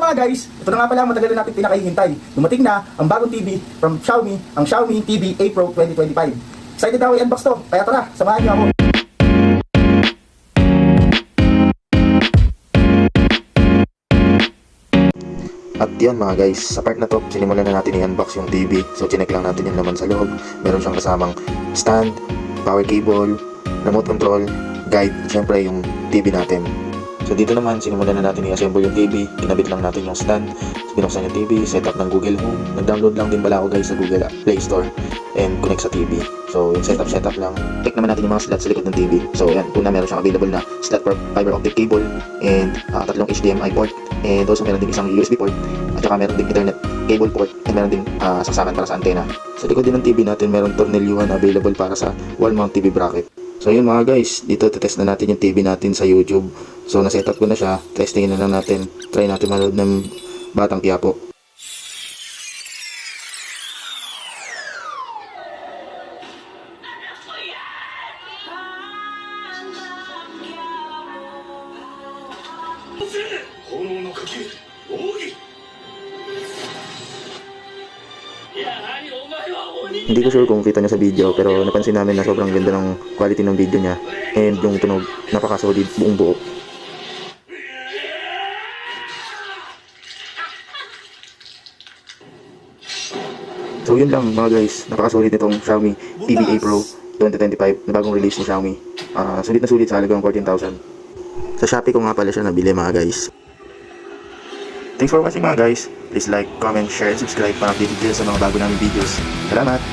mga guys, ito na nga pala ang matagal na natin pinakahihintay. Dumating na ang bagong TV from Xiaomi, ang Xiaomi TV A Pro 2025. Excited daw i-unbox to, kaya tara, samahan niyo ako. At yan mga guys, sa part na to, sinimulan na natin i-unbox yung TV. So chinek lang natin yung laman sa loob. Meron siyang kasamang stand, power cable, remote control, guide, at syempre yung TV natin. So dito naman, sinimulan na natin i-assemble yung TV. Kinabit lang natin yung stand, binuksan yung TV, setup ng Google Home. Nag-download lang din pala ako guys sa Google Play Store and connect sa TV. So yung setup lang. Check naman natin yung mga slot sa likod ng TV. So yan, una meron siyang available na slot for fiber optic cable and tatlong HDMI port, and also meron din isang USB port, at saka meron din Ethernet cable port, and meron din saksakan para sa antena. Sa likod din ng TV natin, meron tornilyuhan available para sa wall mount TV bracket. So yun mga guys, dito test na natin yung TV natin sa YouTube. So na-setup ko na siya, testingin na lang natin, try natin manood ng Batang Quiapo. Hindi ko sure kung kita nyo sa video, pero napansin namin na sobrang ganda ng quality ng video niya, and yung tunog napaka-solid buong buo. So yun lang mga guys, napaka-solid nitong Xiaomi TV A Pro 2025 na bagong release ni Xiaomi. Sulit na sulit sa halagang 14,000. Sa Shopee ko nga pala siya nabili mga guys. Thanks for watching mga guys. Please like, comment, share, and subscribe para updated kayo sa mga bago naming videos. Salamat!